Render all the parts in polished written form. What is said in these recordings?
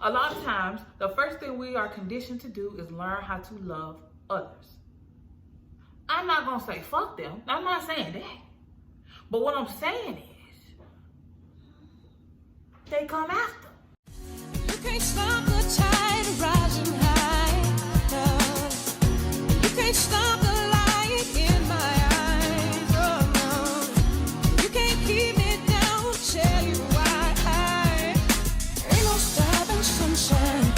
A lot of times, the first thing we are conditioned to do is learn how to love others. I'm not gonna say fuck them. I'm not saying that. But what I'm saying is, they come after. You can't stop the tide rising high. No. You can't stop the light in my eyes. Oh no. You can't keep me down. Tell you why. Ain't no stopping sunshine.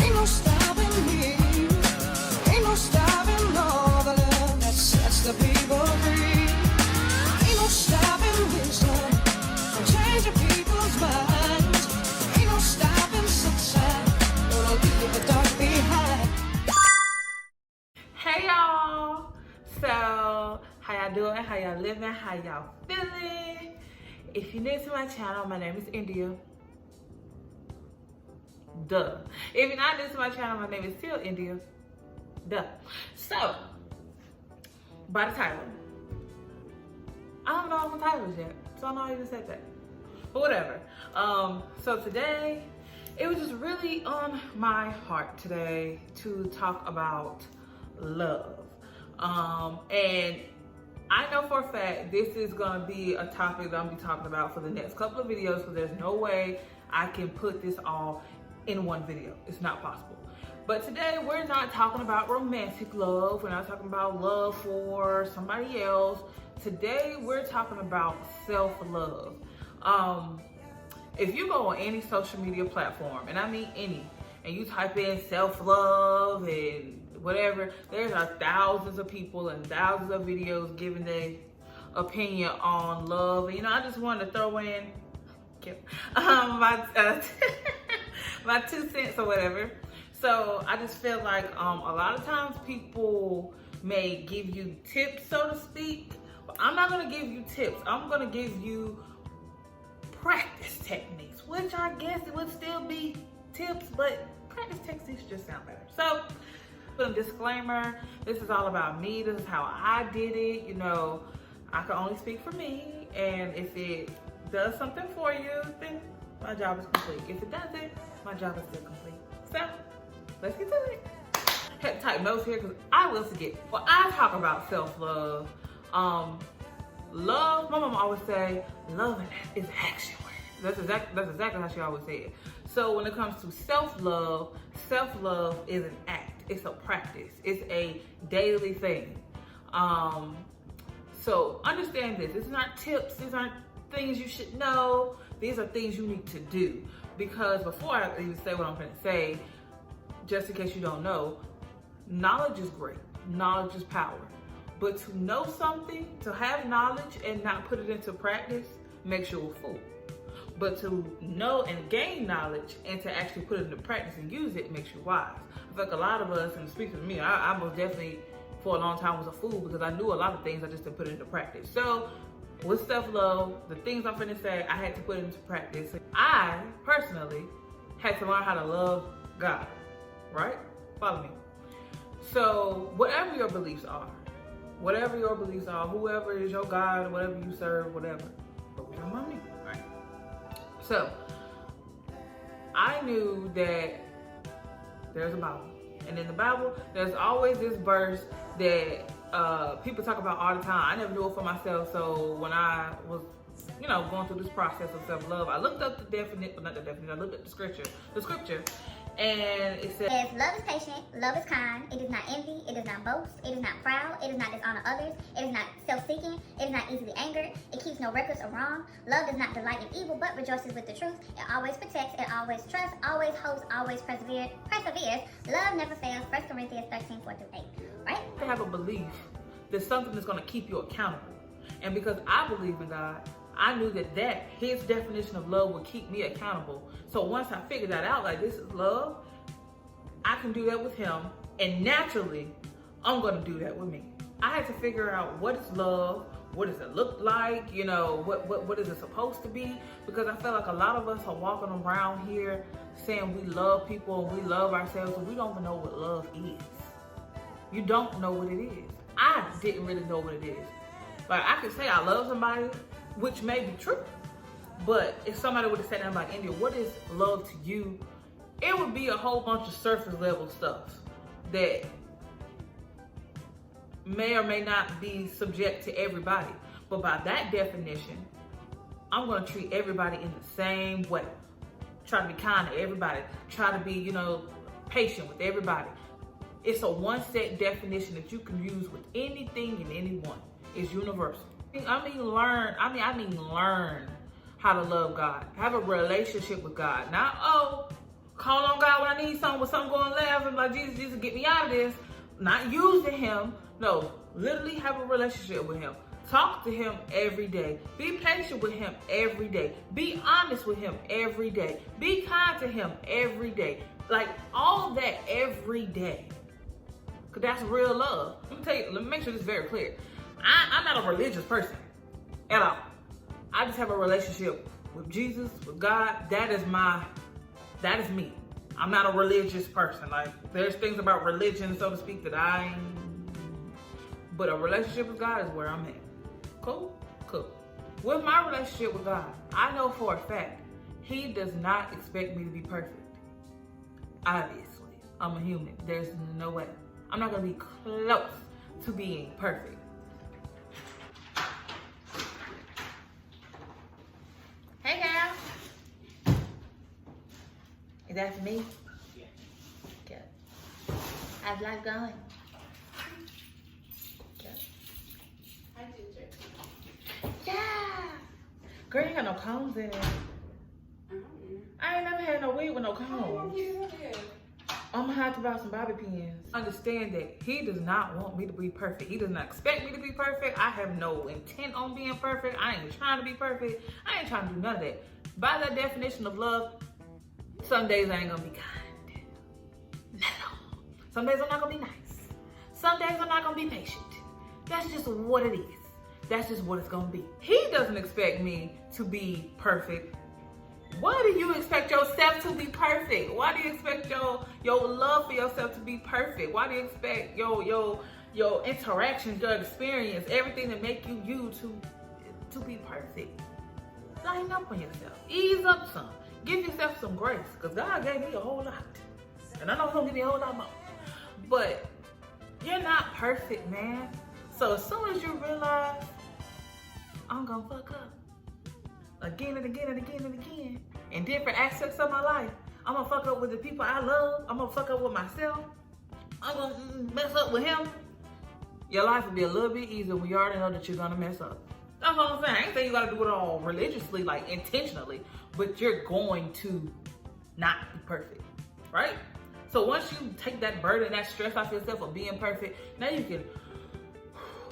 Ain't no stopping me. Ain't no stopping all the love that sets the people free. Ain't no stopping wisdom from changing people's minds. Ain't no stopping sunshine. Gonna leave the dark behind. Hey y'all. So, how y'all doing? How y'all living? How y'all feeling? If you're new to my channel, my name is India. Duh. If you're not new to my channel, my name is still India. Duh. So, by the title. I don't know what the title is yet, so I don't know I even said that. But whatever. So today, it was just really on my heart today to talk about love. And I know for a fact this is gonna be a topic that I'm gonna be talking about for the next couple of videos, because there's no way I can put this all in one video. It's not possible. But today we're not talking about romantic love. We're not talking about love for somebody else. Today we're talking about self-love. If you go on any social media platform, and I mean any, and you type in self-love and whatever, there's thousands of people and thousands of videos giving their opinion on love. And, you know, I just wanted to throw in my 2 cents or whatever. So I just feel like a lot of times people may give you tips, so to speak, but I'm not gonna give you tips. I'm gonna give you practice techniques, which I guess it would still be tips, but practice techniques just sound better. So, a disclaimer, this is all about me. This is how I did it. You know, I can only speak for me, and if it does something for you, then my job is complete. If it doesn't, my job is still complete. So, let's get to it. I had to type notes here because I will forget. When I talk about self-love, love, my mama always say, love is action word. That's exactly how she always said it. So when it comes to self-love, self-love is an act. It's a practice. It's a daily thing. So understand this. These aren't tips. These aren't things you should know. These are things you need to do. Because before I even say what I'm going to say, just in case you don't know, knowledge is great. Knowledge is power. But to know something, to have knowledge and not put it into practice, makes you a fool. But to know and gain knowledge and to actually put it into practice and use it makes you wise. I feel like a lot of us, and speaking of me, I most definitely for a long time was a fool because I knew a lot of things, I just didn't put it into practice. So with self-love, the things I'm finna say, I had to put it into practice. I personally had to learn how to love God, right? Follow me. So whatever your beliefs are, whoever is your God, whatever you serve, whatever, but we're talking about me, right? So I knew that there's a Bible, and in the Bible, there's always this verse that people talk about all the time. I never knew it for myself, so when I was, you know, going through this process of self-love, I looked up the definition, not the definition, I looked at the scripture, and it says, love is patient, love is kind, it does not envy, it does not boast, it is not proud, it does not dishonor others, it is not self-seeking, it is not easily angered, it keeps no records of wrong, love does not delight in evil, but rejoices with the truth, it always protects, it always trusts, always hopes, always perseveres, love never fails, 1 Corinthians 13:4-8, right? to have a belief that something is going to keep you accountable. And because I believe in God, I knew that his definition of love would keep me accountable. So once I figured that out, like this is love, I can do that with him. And naturally, I'm going to do that with me. I had to figure out what is love, what does it look like, you know, what is it supposed to be? Because I feel like a lot of us are walking around here saying we love people and we love ourselves, and we don't even know what love is. You don't know what it is. I didn't really know what it is. Like, I could say I love somebody, which may be true, but if somebody would have said that, I'm like, India, what is love to you? it would be a whole bunch of surface level stuff that may or may not be subject to everybody. But by that definition, I'm gonna treat everybody in the same way. Try to be kind to everybody. Try to be, patient with everybody. It's a one set definition that you can use with anything and anyone. It's universal. I mean learn how to love God. Have a relationship with God. Not, call on God when I need something, when something going left, and like, Jesus, get me out of this. Not using him. No, literally have a relationship with him. Talk to him every day. Be patient with him every day. Be honest with him every day. Be kind to him every day. Like, all that every day. Because that's real love. Let me make sure this is very clear. I'm not a religious person at all. I just have a relationship with Jesus, with God. That is me. I'm not a religious person. Like, there's things about religion, so to speak, that but a relationship with God is where I'm at. Cool? Cool. With my relationship with God, I know for a fact, he does not expect me to be perfect. Obviously, I'm a human. There's no way. I'm not going to be close to being perfect. Hey, girl. Is that for me? Yeah. Good. How's life going? Good. Hi, Ginger. Yeah. Girl, you got no combs in it. I ain't never had no wig with no combs. I'm gonna have to buy some bobby pins. Understand that he does not want me to be perfect. He does not expect me to be perfect. I have no intent on being perfect. I ain't trying to be perfect. I ain't trying to do none of that. By that definition of love, some days I ain't gonna be kind. Not at all. Some days I'm not gonna be nice. Some days I'm not gonna be patient. That's just what it is. That's just what it's gonna be. He doesn't expect me to be perfect. Why do you expect yourself to be perfect? Why do you expect your love for yourself to be perfect? Why do you expect your interactions, your experience, everything to make you to be perfect? Lighten up on yourself. Ease up some. Give yourself some grace. Because God gave me a whole lot. And I know he's gonna give me a whole lot more. But you're not perfect, man. So as soon as you realize, I'm gonna fuck up. Again and again and again and again. In different aspects of my life. I'm gonna fuck up with the people I love. I'm gonna fuck up with myself. I'm gonna mess up with him. Your life will be a little bit easier when you already know that you're gonna mess up. That's what I'm saying. I ain't saying you gotta do it all religiously, like intentionally, but you're going to not be perfect, right? So once you take that burden, that stress off yourself of being perfect, now you can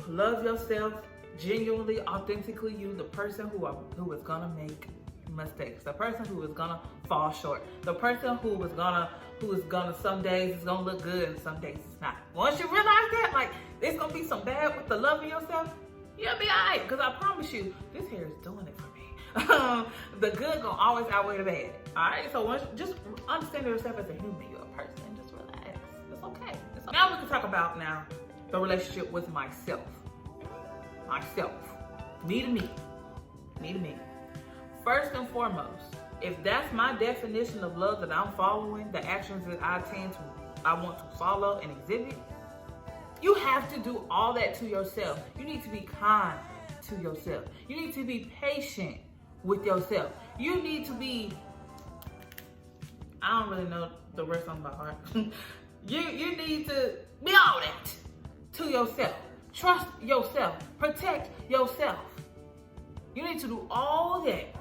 love yourself, genuinely, authentically you, the person who is gonna make mistakes, the person who is gonna fall short, the person who is gonna some days it's gonna look good and some days it's not. Once you realize that, like, there's gonna be some bad with the love of yourself, you'll be alright, because I promise you, this hair is doing it for me. The good gonna always outweigh the bad. Alright, so once just understand yourself as a human, you're a person, just relax. It's okay. Now we can talk about the relationship with myself. Me to me. First and foremost, if that's my definition of love that I'm following, the actions that I want to follow and exhibit, you have to do all that to yourself. You need to be kind to yourself. You need to be patient with yourself. You need to be, I don't really know the rest on my heart. You need to be all that to yourself. Trust yourself. Protect yourself. You need to do all that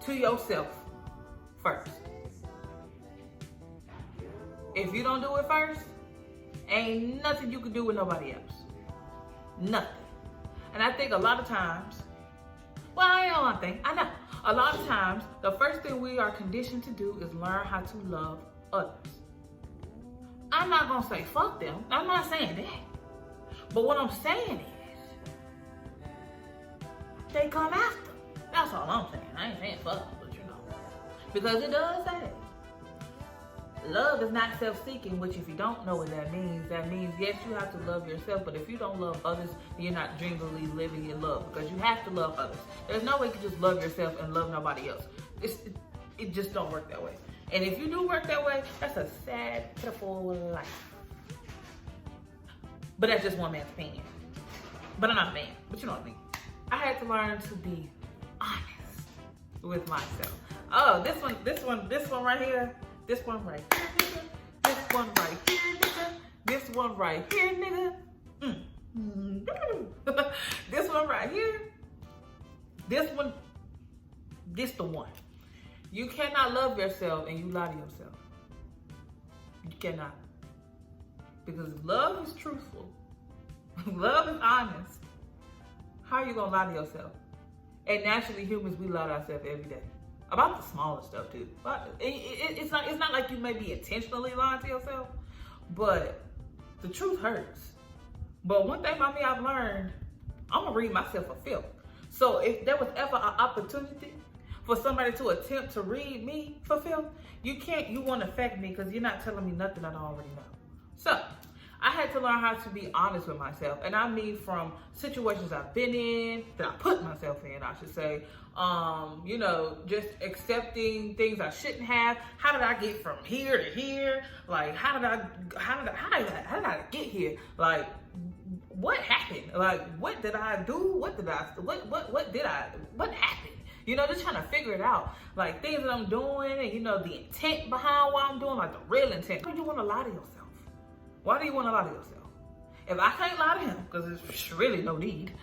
to yourself first. If you don't do it first, ain't nothing you can do with nobody else. Nothing. And I think a lot of times, I know. A lot of times, the first thing we are conditioned to do is learn how to love others. I'm not gonna say fuck them. I'm not saying that. But what I'm saying is, they come after. That's all I'm saying. I ain't saying fuck them, but you know. Because it does say that. Love is not self-seeking, which if you don't know what that means yes, you have to love yourself, but if you don't love others, you're not genuinely living in love, because you have to love others. There's no way you can just love yourself and love nobody else. It just don't work that way. And if you do work that way, that's a sad, pitiful life. But that's just one man's opinion. But I'm not a man, but you know what I mean. I had to learn to be honest with myself. Oh, this one right here, this one right here, nigga. This one right here, nigga. This one right here, nigga. This one right here. This one, this the one. You cannot love yourself and you lie to yourself. You cannot. Because love is truthful. Love is honest. How are you gonna lie to yourself? And naturally, humans, we lie to ourselves every day. About the smallest stuff too. But it's not like you may be intentionally lying to yourself, but the truth hurts. But one thing about me I've learned, I'm gonna read myself a film. So if there was ever an opportunity for somebody to attempt to read me for film, you won't affect me because you're not telling me nothing I don't already know. So I had to learn how to be honest with myself. And I mean from situations I've been in, that I put myself in, I should say. You know, just accepting things I shouldn't have. How did I get from here to here? Like, how did I get here? Like, what happened? Like, what did I do? What happened? You know, just trying to figure it out. Like, things that I'm doing and, you know, the intent behind what I'm doing, like the real intent. Why do you want to lie to yourself? Why do you want to lie to yourself? If I can't lie to him, because there's really no need,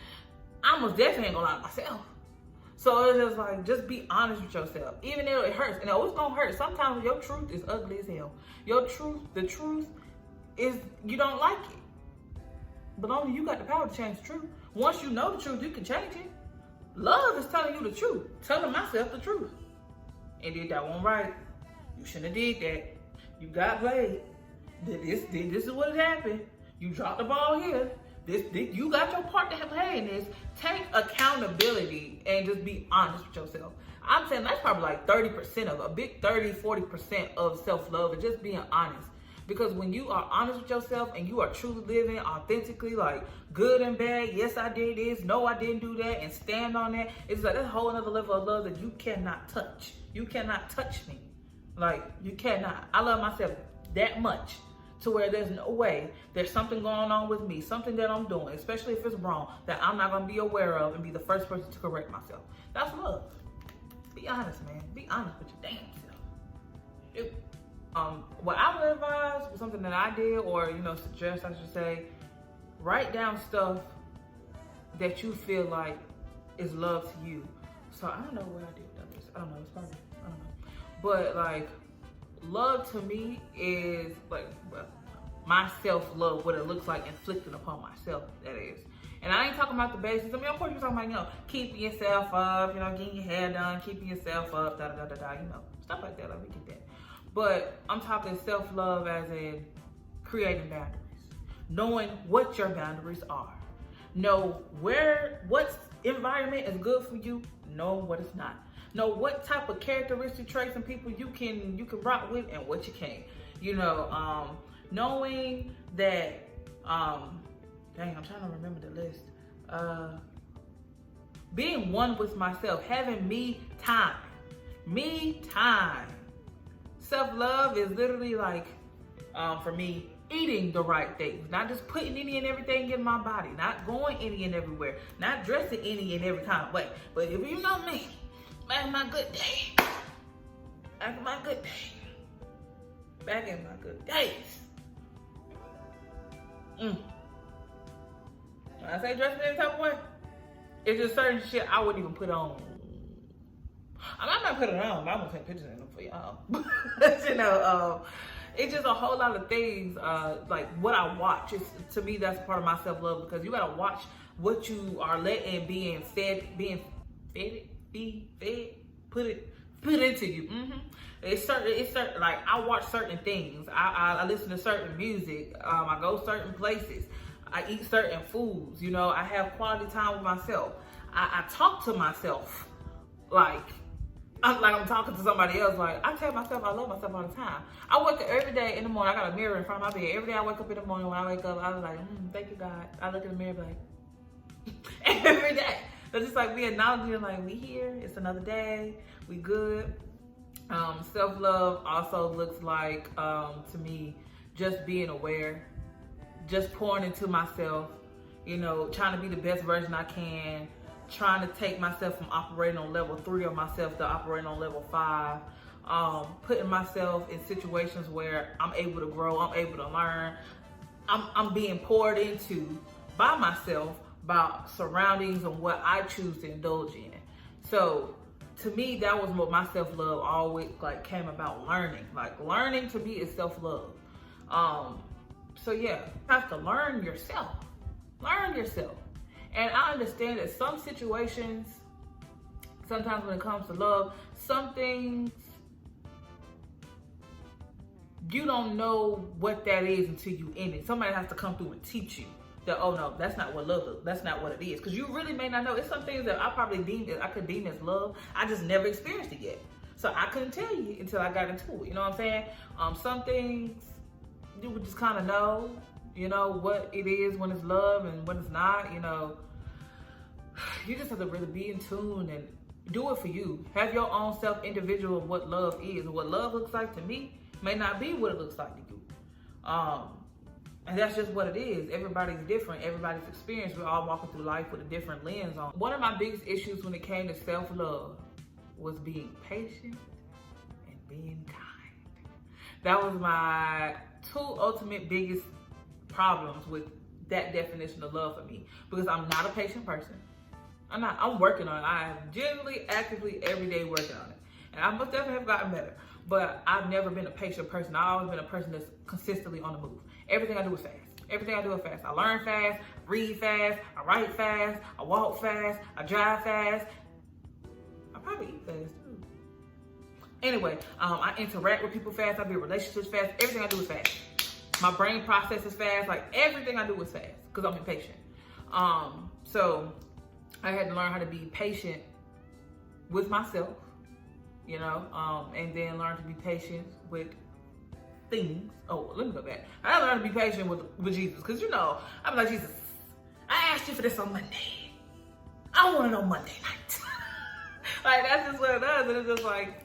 I most definitely ain't gonna lie to myself. So it's just like, just be honest with yourself. Even though it hurts, and it's gonna hurt. Sometimes your truth is ugly as hell. The truth is, you don't like it. But only you got the power to change the truth. Once you know the truth, you can change it. Love is telling you the truth. Telling myself the truth. And did that one right. You shouldn't have did that. You got played. This is what happened. You dropped the ball here. You got your part to play in this. Take accountability and just be honest with yourself. I'm saying that's probably like 30% of a big 30-40% of self-love is just being honest. Because when you are honest with yourself and you are truly living authentically, like good and bad, yes I did this, no I didn't do that, and stand on that, it's like that's a whole other level of love that you cannot touch. You cannot touch me. Like, you cannot. I love myself that much to where there's no way there's something going on with me, something that I'm doing, especially if it's wrong, that I'm not gonna be aware of and be the first person to correct myself. That's love. Be honest, man. Be honest with your damn self. What I would advise was something that I did, or suggest, I should say, write down stuff that you feel like is love to you. So I don't know what I did with this. I don't know. It's probably, I don't know. But like, love to me is like my self-love, what it looks like inflicted upon myself, that is. And I ain't talking about the basics. I mean, of course, you're talking about, keeping yourself up, getting your hair done, keeping yourself up, stuff like that. Like, we get that. But I'm talking self-love as in creating boundaries. Knowing what your boundaries are. Know what environment is good for you, know what it's not. Know what type of characteristic traits and people you can rock with and what you can't. Knowing that, dang, I'm trying to remember the list. Being one with myself, having me time. Me time. Self-love is literally like, for me, eating the right things. Not just putting any and everything in my body. Not going any and everywhere. Not dressing any and every kind of way. But if you know me, back in my good day. Back in my good day. Back in my good days. When I say dressing any type of way, it's just certain shit I wouldn't even put on. I might put it on, but I'm gonna take pictures of them for y'all. It's just a whole lot of things, like what I watch. To me, that's part of my self-love, because you gotta watch what you are letting put into you. It's certain, like, I watch certain things. I listen to certain music. I go certain places. I eat certain foods. I have quality time with myself. I talk to myself like I'm talking to somebody else. Like, I tell myself I love myself all the time. I wake up every day in the morning. I got a mirror in front of my bed. Every day I wake up in the morning. When I wake up, I was like, thank you, God. I look in the mirror like, every day. So just like we acknowledging, like, we here. It's another day. We good. Self-love also looks like, to me, just being aware, just pouring into myself, you know, trying to be the best version I can, trying to take myself from operating on level 3 of myself to operating on level 5, putting myself in situations where I'm able to grow, I'm able to learn, I'm being poured into by myself, by surroundings and what I choose to indulge in. So to me, that was what my self-love always like came about, learning. Like learning to me is self-love. So yeah, you have to learn yourself. Learn yourself. And I understand that some situations, sometimes when it comes to love, some things you don't know what that is until you in it. Somebody has to come through and teach you that, oh no, that's not what love is. That's not what it is. Because you really may not know. It's some things that I probably could deem as love. I just never experienced it yet. So I couldn't tell you until I got into it. You know what I'm saying? Some things you would just kind of know, you know, what it is when it's love and when it's not, you know. You just have to really be in tune and do it for you. Have your own self-individual of what love is. What love looks like to me may not be what it looks like to you. And that's just what it is. Everybody's different. Everybody's experience. We're all walking through life with a different lens on. One of my biggest issues when it came to self-love was being patient and being kind. That was my 2 ultimate biggest problems with that definition of love for me. Because I'm not a patient person. I'm working on it. I am generally, actively, every day working on it. And I most definitely have gotten better. But I've never been a patient person. I've always been a person that's consistently on the move. Everything I do is fast. Everything I do is fast. I learn fast, read fast, I write fast, I walk fast, I drive fast. I probably eat fast too. Anyway, I interact with people fast. I build relationships fast. Everything I do is fast. My brain processes fast. Like everything I do is fast because I'm impatient. So I had to learn how to be patient with myself, you know, and then learn to be patient with things. Oh, let me go back. I had to learn to be patient with Jesus, because you know, I'm like, Jesus, I asked you for this on Monday. I want it on Monday night. Like that's just what it does, and it's just like,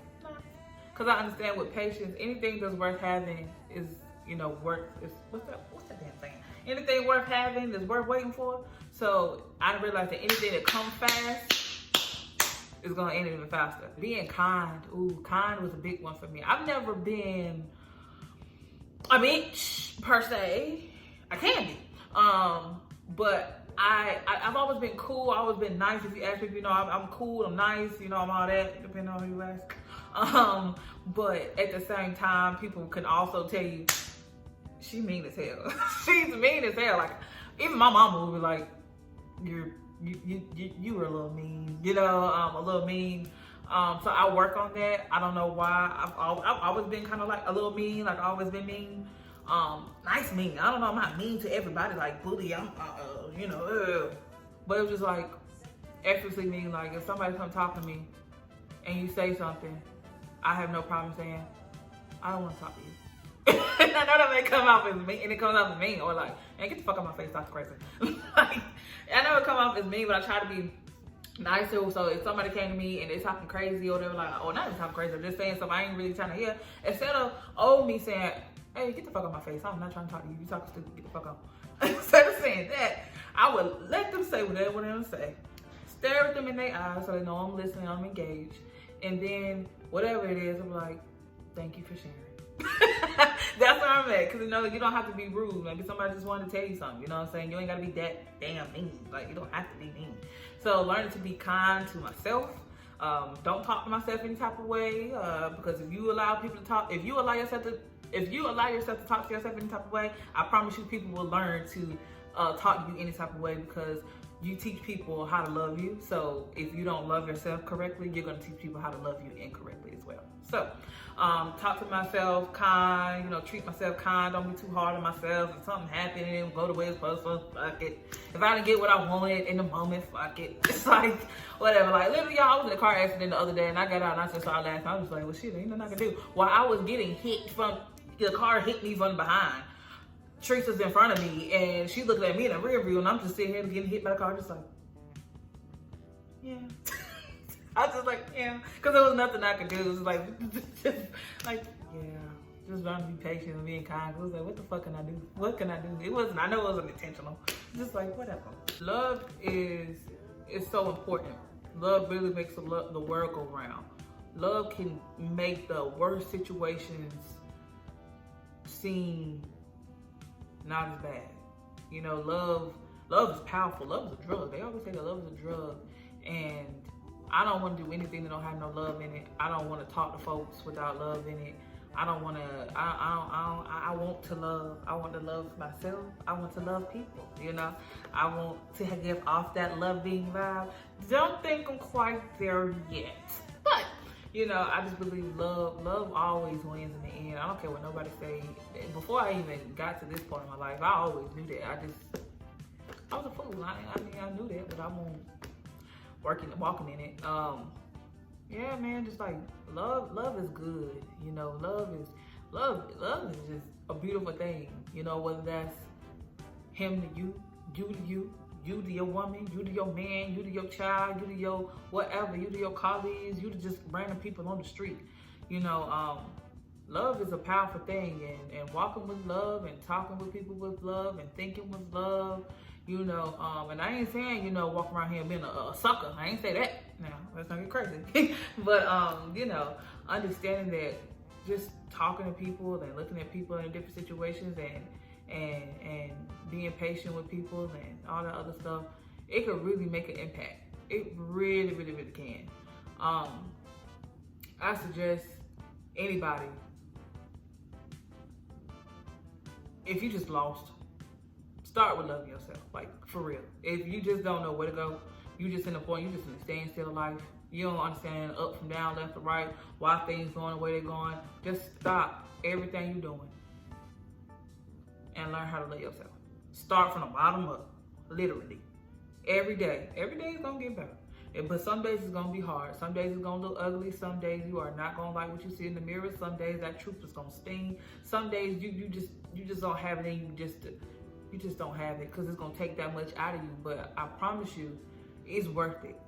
because I understand with patience, anything that's worth having is, you know, what's that damn thing? Anything worth having is worth waiting for. So I realized that anything that comes fast is gonna end even faster. Being kind, kind was a big one for me. I've never been a bitch per se. I can be, but I've always been cool. I've always been nice. If you ask me, you know, I'm cool. I'm nice. You know, I'm all that. Depending on who you ask. But at the same time, people can also tell you she mean as hell. She's mean as hell. Like even my mama would be like, you were a little mean. You know, a little mean. So I work on that. I don't know why. I've always been kind of like a little mean. Like I've always been mean. Nice mean. I don't know. I'm not mean to everybody. Like bully. I'm, you know. But it was just like effortlessly mean. Like if somebody come talk to me and you say something, I have no problem saying, I don't want to talk to you. I know that may come off as mean, and it comes off as mean, or like, man, get the fuck out of my face, that's crazy. Like, I know it come off as mean, but I try to be nicer. So if somebody came to me and they're talking crazy or they're like, oh, not even talking crazy, they're just saying something I ain't really trying to hear, instead of me saying, hey, get the fuck out of my face, I'm not trying to talk to you, you talking stupid, get the fuck out. Instead of saying that, I would let them say whatever they want to say, stare at them in their eyes so they know I'm listening, I'm engaged, and then whatever it is, I'm like, thank you for sharing. That's where I'm at, because you know, you don't have to be rude. Maybe somebody just wanted to tell you something, you know what I'm saying? You ain't got to be that damn mean. Like, you don't have to be mean. So learning to be kind to myself. Don't talk to myself any type of way, because if you allow people to talk, if you allow yourself to talk to yourself any type of way, I promise you people will learn to talk to you any type of way, because you teach people how to love you. So if you don't love yourself correctly, you're going to teach people how to love you incorrectly as well. So talk to myself kind, you know, treat myself kind, don't be too hard on myself. If something happened, it go the way it's supposed to, fuck it. If I didn't get what I wanted in the moment, fuck it. It's like, whatever. Like, literally, y'all, I was in a car accident the other day, and I got out and I just started laughing. I was like, well, shit, ain't nothing I can do. While I was getting hit from, the car hit me from behind. Teresa's in front of me, and she looked at me in the rear view, and I'm just sitting here getting hit by the car, just like, yeah. I just like, yeah, because there was nothing I could do. It was like, just like, yeah, just learn to be patient and being kind. It was like, what the fuck can I do? What can I do? It wasn't, I know it wasn't intentional. Just like, whatever. Love is so important. Love really makes the world go round. Love can make the worst situations seem not as bad. You know, love is powerful. Love is a drug. They always say that love is a drug. And I don't want to do anything that don't have no love in it. I don't want to talk to folks without love in it. I don't want to, I want to love. I want to love myself. I want to love people, you know. I want to give off that loving vibe. Don't think I'm quite there yet. But, you know, I just believe love always wins in the end. I don't care what nobody say. Before I even got to this point in my life, I always knew that. I was a fool. I mean, I knew that, but I won't walking in it. Yeah, man, just like love is good. You know, love is just a beautiful thing. You know, whether that's him to you, you to you, you to your woman, you to your man, you to your child, you to your whatever, you to your colleagues, you to just random people on the street. You know, love is a powerful thing, and walking with love and talking with people with love and thinking with love. You know, and I ain't saying, you know, walk around here being a sucker. I ain't say that. Now, let's not get crazy. But, you know, understanding that just talking to people and looking at people in different situations and being patient with people and all that other stuff, it could really make an impact. It really, really, really can. I suggest anybody, if you just lost, start with loving yourself, like for real. If you just don't know where to go, you just in a point, you just in a standstill life. You don't understand up from down, left to right, why things going the way they're going. Just stop everything you're doing and learn how to love yourself. Start from the bottom up, literally. Every day is gonna get better. But some days it's gonna be hard. Some days it's gonna look ugly. Some days you are not gonna like what you see in the mirror. Some days that truth is gonna sting. Some days you just don't have it in you. You just don't have it because it's gonna take that much out of you. But I promise you, it's worth it.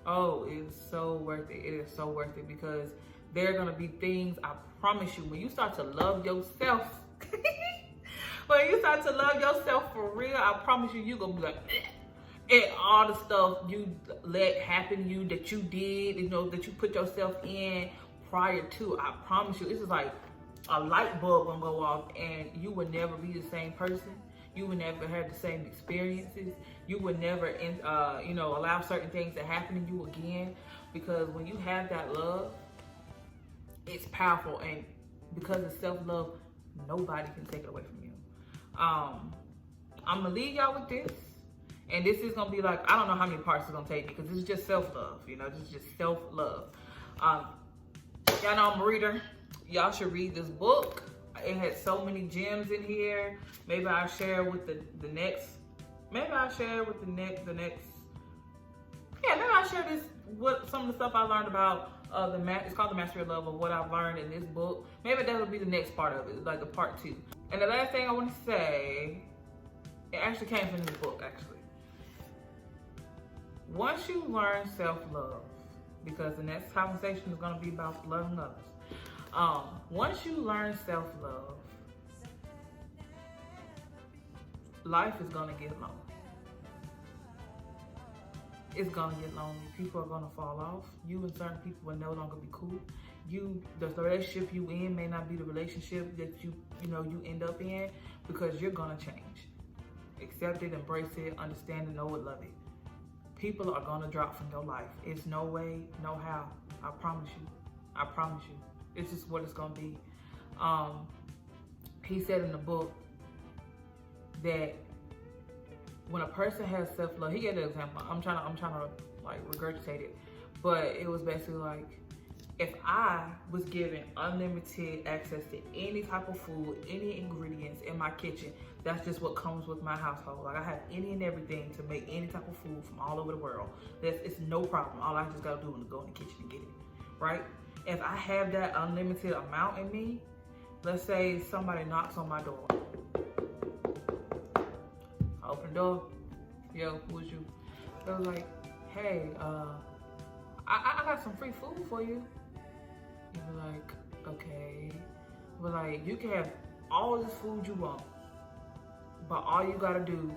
Oh, it's so worth it. It is so worth it because there are gonna be things, I promise you, when you start to love yourself, when you start to love yourself for real, I promise you, you're gonna be like, and all the stuff you let happen to you that you did, you know, that you put yourself in prior to, I promise you, this is like a light bulb gonna go off and you will never be the same person. You would never have the same experiences. You would never, you know, allow certain things to happen to you again. Because when you have that love, it's powerful. And because it's self-love, nobody can take it away from you. I'm going to leave y'all with this. And this is going to be like, I don't know how many parts it's going to take because this is just self-love. You know, this is just self-love. Y'all know I'm a reader. Y'all should read this book. It had so many gems in here. Maybe I'll share with the next. Maybe I'll share with the next. Yeah, maybe I'll share this. What some of the stuff I learned about it's called The Mastery of Love, of what I've learned in this book. Maybe that'll be the next part of it, like the part 2. And the last thing I want to say, it actually came from this book. Actually, once you learn self-love, because the next conversation is going to be about loving others. Once you learn self-love, life is gonna get lonely. It's gonna get lonely. People are gonna fall off. You and certain people will no longer be cool. The relationship you in may not be the relationship that you end up in because you're gonna change. Accept it, embrace it, understand it, know it, love it. People are gonna drop from your life. It's no way, no how. I promise you. I promise you. It's just what it's gonna be. He said in the book that when a person has self-love, he gave an example. I'm trying to like regurgitate it, but it was basically like, if I was given unlimited access to any type of food, any ingredients in my kitchen, that's just what comes with my household. Like I have any and everything to make any type of food from all over the world. It's no problem. All I just gotta do is go in the kitchen and get it, right? If I have that unlimited amount in me, let's say somebody knocks on my door. I open the door. Yo, who's you? They was like, hey, I got some free food for you. You be like, okay. But like, you can have all this food you want, but all you gotta do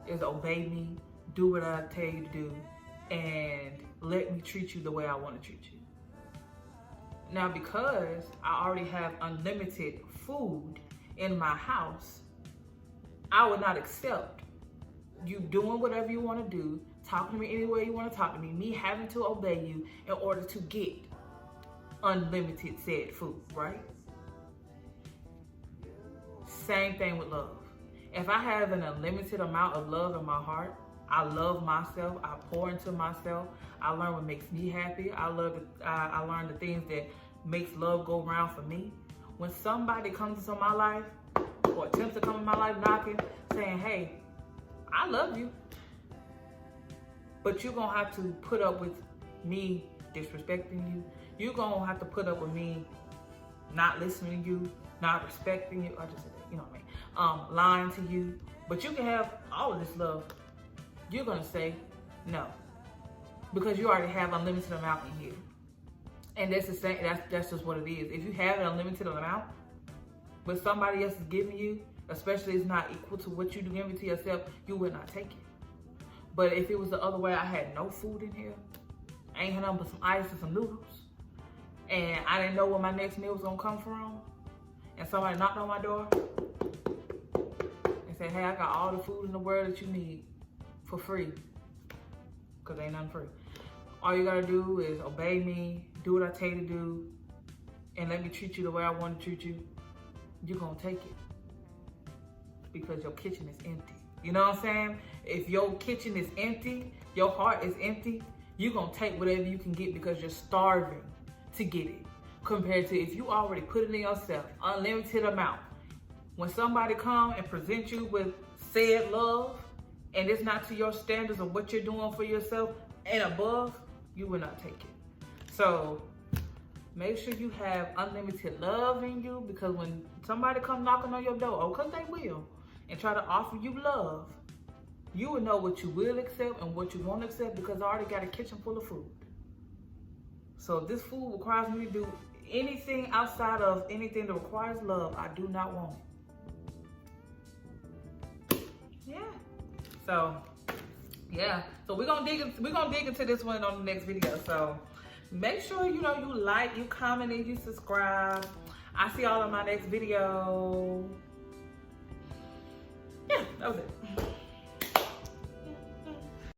is obey me, do what I tell you to do, and let me treat you the way I want to treat you. Now, because I already have unlimited food in my house, I would not accept you doing whatever you want to do, talking to me any way you want to talk to me having to obey you in order to get unlimited said food, right? Same thing with love. If I have an unlimited amount of love in my heart, I love myself, I pour into myself, I learn what makes me happy, I learn the things that makes love go around for me. When somebody comes into my life or attempts to come in my life knocking, saying, hey, I love you, but you're gonna have to put up with me disrespecting you. You're gonna have to put up with me not listening to you, not respecting you. I just said that, you know what I mean? Lying to you. But you can have all of this love. You're gonna say no, because you already have unlimited amount in you. And that's the same. That's just what it is. If you have an unlimited amount, but somebody else is giving you, especially it's not equal to what you're giving to yourself, you will not take it. But if it was the other way, I had no food in here, I ain't had nothing but some ice and some noodles, and I didn't know where my next meal was gonna come from, and somebody knocked on my door and said, hey, I got all the food in the world that you need for free, because ain't nothing free. All you gotta do is obey me, do what I tell you to do, and let me treat you the way I want to treat you. You're gonna take it, because your kitchen is empty. You know what I'm saying? If your kitchen is empty, your heart is empty, you're gonna take whatever you can get because you're starving to get it. Compared to if you already put it in yourself, unlimited amount. When somebody come and present you with said love, and it's not to your standards of what you're doing for yourself and above, you will not take it. So make sure you have unlimited love in you, because when somebody come knocking on your door, because they will, and try to offer you love, you will know what you will accept and what you won't accept, because I already got a kitchen full of food. So if this food requires me to do anything outside of anything that requires love, I do not want it. Yeah. So yeah. So we're gonna dig into this one on the next video. So make sure you like, you comment, and you subscribe. I see y'all in my next video. Yeah, that was it.